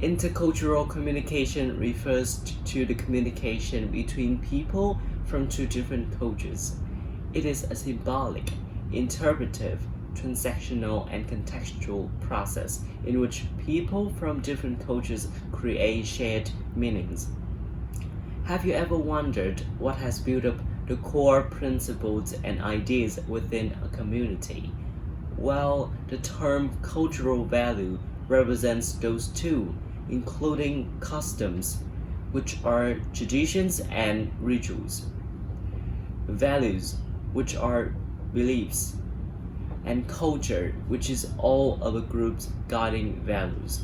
Intercultural communication refers to the communication between people from two different cultures. It is a symbolic, interpretive, transactional, and contextual process in which people from different cultures create shared meanings. Have you ever wondered what has built up the core principles and ideas within a community? Well, the term cultural value represents those two, including customs, which are traditions and rituals, values, which are beliefs, and culture, which is all of a group's guiding values.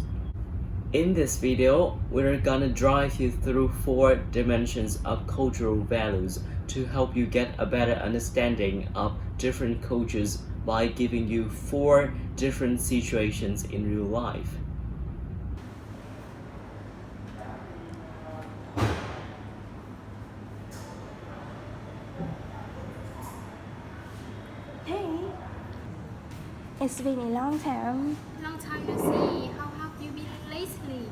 In this video, we're gonna drive you through 4 dimensions of cultural values to help you get a better understanding of different cultures by giving you 4 different situations in real life. Hey, it's been a long time. Long time no see. How have you been lately?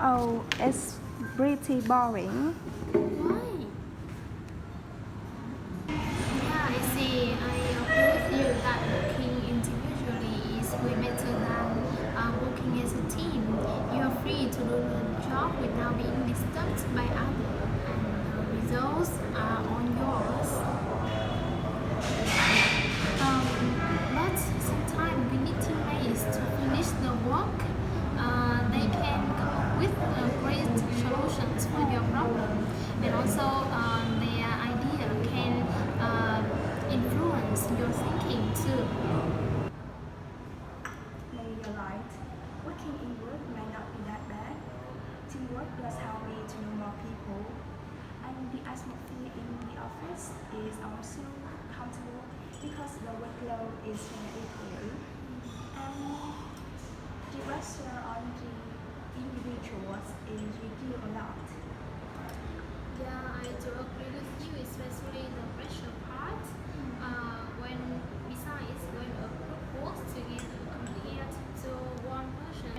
Oh, it's pretty boring. Why? Yeah, I see. I agree with you that working individually is way better than working as a team. You are free to do the job without being disturbed by others, and the results are on yours. But sometimes we need teammates to finish the work. They can come up with great solutions for your problem, and also their idea can influence your thinking too. Maybe you're right. Working in work might not be that bad. Teamwork does help me to know more people. And the atmosphere in the office is also comfortable because the workload is very equal. And the pressure on the individuals is reduced a lot. Yeah, I do agree with you, especially the pressure part. When besides when a group works together compared to one person.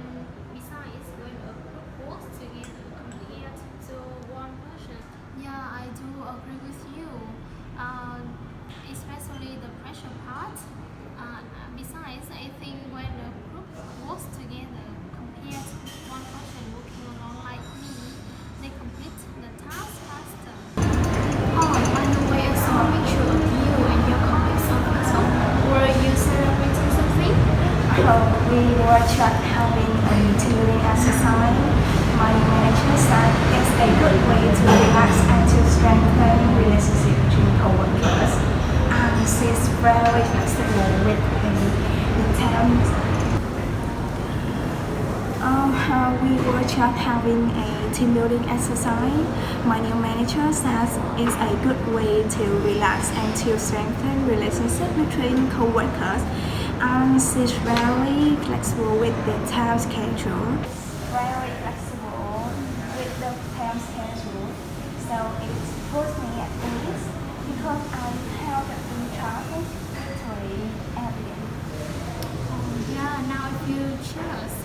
Besides when a group works together compared to one person. Yeah, I do agree with you. Especially the pressure part. Besides, I think when a group works together compared to one person working alone like me, they complete the task faster. Oh, by the way, I saw a picture of you and your colleagues on Facebook. Were you celebrating something? We were just having a teaming exercise. My manager said it's a good way to relax and to strengthen relationship between coworkers. And she's very flexible with the terms. We were just having a team building exercise. My new manager says it's a good way to relax and to strengthen relationship between coworkers. And she's very flexible with the time schedule. Very flexible with the time schedule. So it puts me at ease because I have in traffic literally every day. Yeah, now if you choose,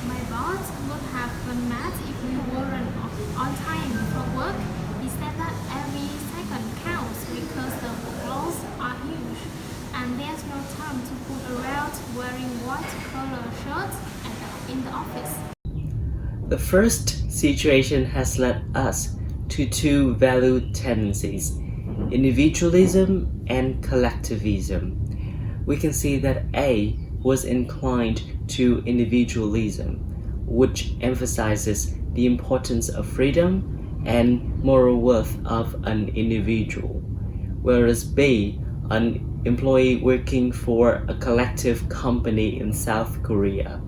my boss would have been mad if we weren't on time for work. He said that every second counts because the workloads are huge, and there's no time to fool around wearing white collar shirts in the office. The first situation has led us to 2 value tendencies, individualism and collectivism. We can see that A was inclined to individualism, which emphasizes the importance of freedom and moral worth of an individual, whereas B, an employee working for a collective company in South Korea,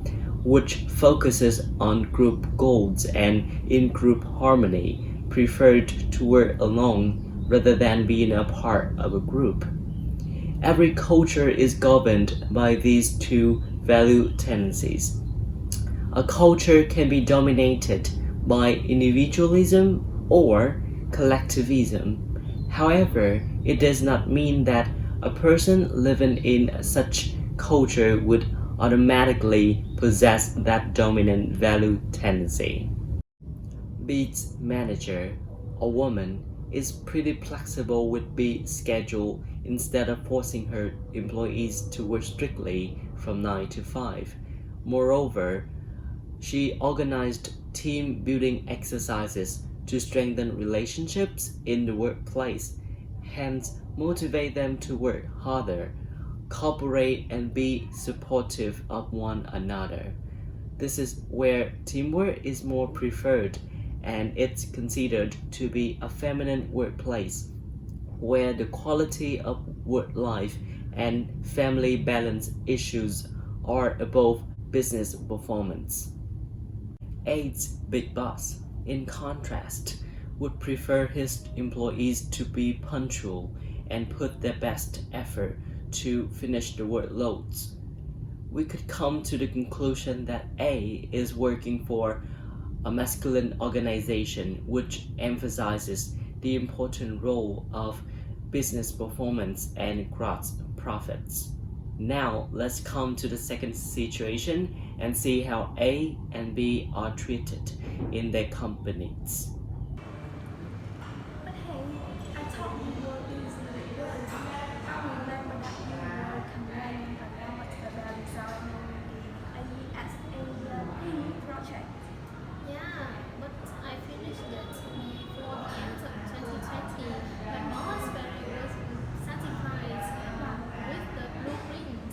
which focuses on group goals and in-group harmony, preferred to work alone rather than being a part of a group. Every culture is governed by these 2 value tendencies. A culture can be dominated by individualism or collectivism. However, it does not mean that a person living in such culture would automatically possess that dominant value tendency. B's manager, a woman, is pretty flexible with B's schedule instead of forcing her employees to work strictly from 9 to 5. Moreover, she organized team building exercises to strengthen relationships in the workplace, hence motivate them to work harder, cooperate and be supportive of one another. This is where teamwork is more preferred and it's considered to be a feminine workplace where the quality of work life and family balance issues are above business performance. A's big boss, in contrast, would prefer his employees to be punctual and put their best effort to finish the workloads. We could come to the conclusion that A is working for a masculine organization which emphasizes the important role of business performance and gross profits. Now let's come to the second situation and see how A and B are treated in their companies. But hey, I thought you were busy with work. I remember that you were complaining about designing the ASAP project. Yeah, but I finished it before the end of 2020. My boss very was satisfied with the blueprint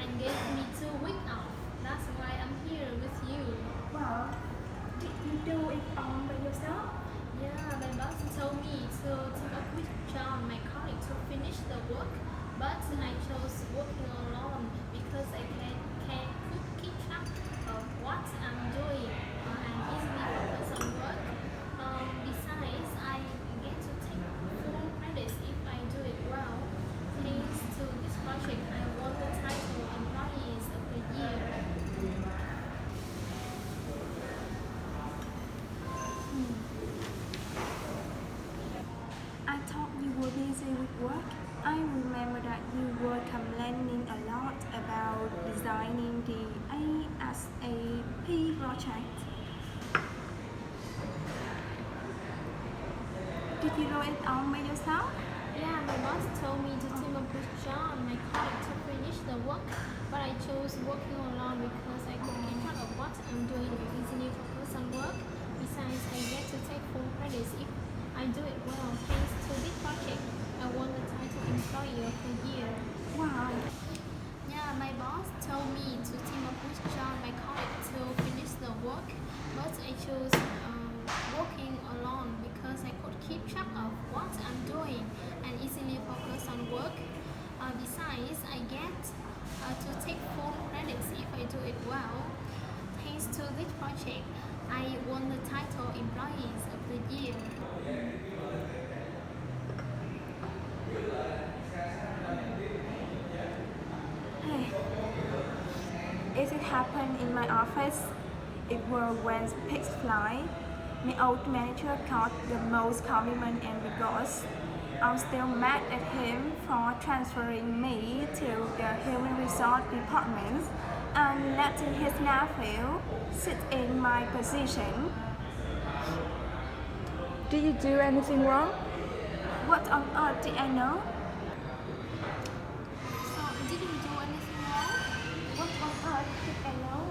and gave me 2 weeks off. That's why I'm here with you. Well, did you do it all by yourself? Yeah, my boss told me to team up with John, my colleague, to finish the work, but I chose working alone because I can keep track of what I'm doing and easily focus on work. Besides, I get to take full credits if I do it well. Thanks to this project, I won the title Employees of the Year. I thought you were busy with work. I remember that you were complaining a lot about designing the ASAP project. Did you do it all by yourself? Yeah, my boss told me to team up with John, my colleague, to finish the work, but I chose working alone because I could keep track of what I'm doing and easily focus on work. Besides, I get to take full credits if I do it well. Thanks to this project, I won the title Employee of the Year. Wow. Yeah, my boss told me to team up with John, my colleague, to finish the work, but I chose working alone because I could keep track of what I'm doing and easily focus on work. Besides, I get to take full credits if I do it well. Thanks to this project, I won the title Employees of the Year. Hey, if it happened in my office, it were when pigs fly. My old manager got the most compliment and because I'm still mad at him for transferring me to the human resource department and letting his nephew sit in my position. Did you do anything wrong? What on earth did I know? So, did you do anything wrong? What on earth did I know?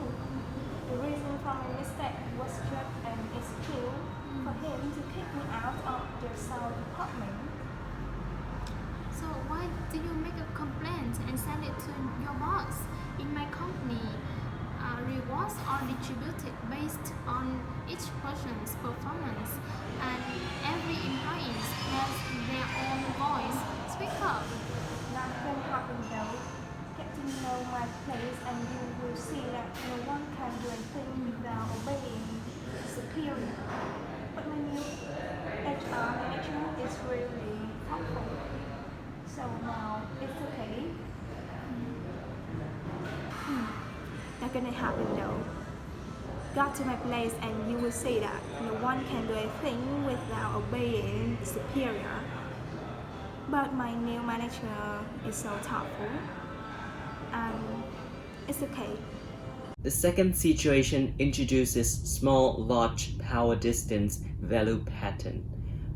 The reason for my mistake was just an excuse for him to kick me out of the sound department. So why did you make a complaint and send it to your boss? In my company, rewards are distributed based on each person's performance, and every employee has their own voice. Speak up. That can happen though. Get to know my place and you will see that no one can do anything without obeying superior. But my new HR manager is really thoughtful. So now it's okay. Not gonna happen though. Got to my place and you will see that no one can do anything without obeying superior. But my new manager is so thoughtful. And it's okay. The second situation introduces small-large power distance value pattern.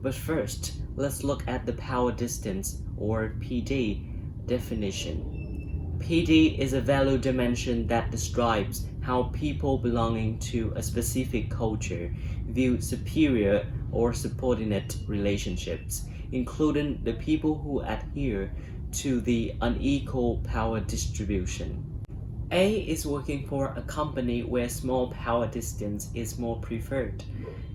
But first, let's look at the power distance or PD definition. PD is a value dimension that describes how people belonging to a specific culture view superior or subordinate relationships, including the people who adhere to the unequal power distribution. A is working for a company where small power distance is more preferred.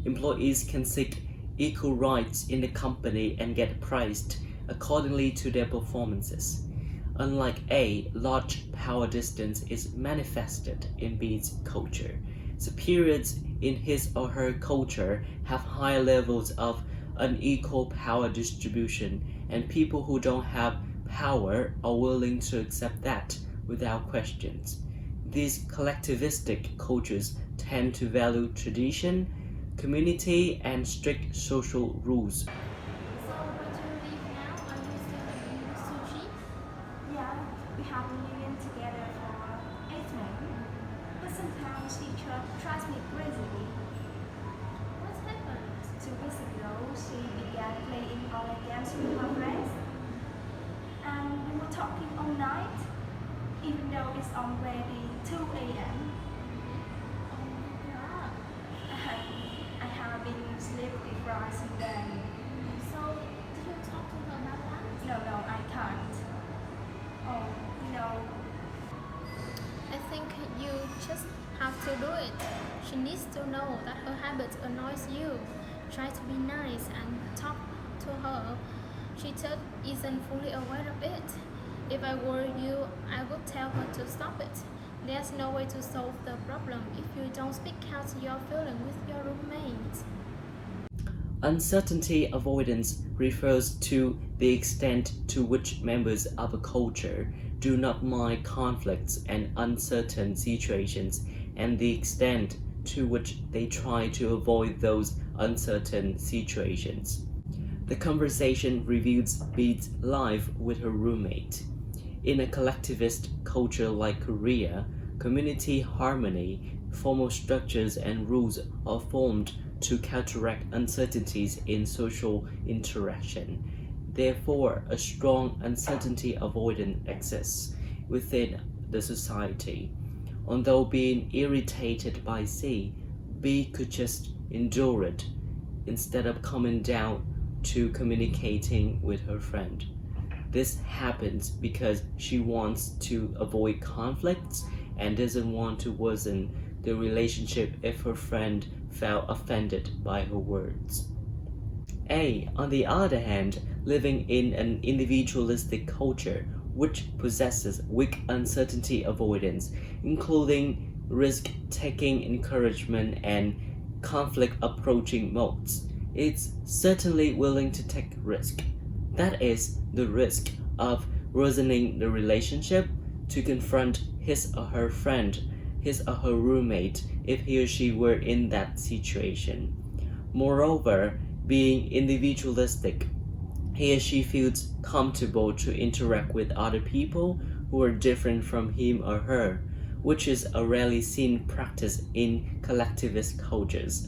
Employees can seek equal rights in the company and get praised accordingly to their performances. Unlike A, large power distance is manifested in B's culture. Superiors in his or her culture have higher levels of unequal power distribution, and people who don't have power are willing to accept that without questions. These collectivistic cultures tend to value tradition, community, and strict social rules. So, but you leave now? Are you still eating sushi? Yeah, we have been living together for 8 months, but sometimes she drives me crazy. What happened? 2 weeks ago, she began playing online games with her friends, and we were talking all night, even though it's already 2 a.m. Oh my god. I have been sleep deprived since then. So, did you talk to her about that? No, I can't. Oh, I think you just have to do it. She needs to know that her habit annoys you. Try to be nice and talk to her. She just isn't fully aware of it. If I were you, I would tell her to stop it. There's no way to solve the problem if you don't speak out your feeling with your roommate. Uncertainty avoidance refers to the extent to which members of a culture do not mind conflicts and uncertain situations, and the extent to which they try to avoid those uncertain situations. The conversation reviews Beat's life with her roommate. In a collectivist culture like Korea, community harmony, formal structures and rules are formed to counteract uncertainties in social interaction. Therefore, a strong uncertainty avoidance exists within the society. Although being irritated by C, B could just endure it instead of coming down to communicating with her friend. This happens because she wants to avoid conflicts and doesn't want to worsen the relationship if her friend felt offended by her words. A, on the other hand, living in an individualistic culture which possesses weak uncertainty avoidance, including risk-taking encouragement and conflict approaching modes, is certainly willing to take risk. That is, the risk of worsening the relationship, to confront his or her friend, his or her roommate, if he or she were in that situation. Moreover, being individualistic, he or she feels comfortable to interact with other people who are different from him or her, which is a rarely seen practice in collectivist cultures.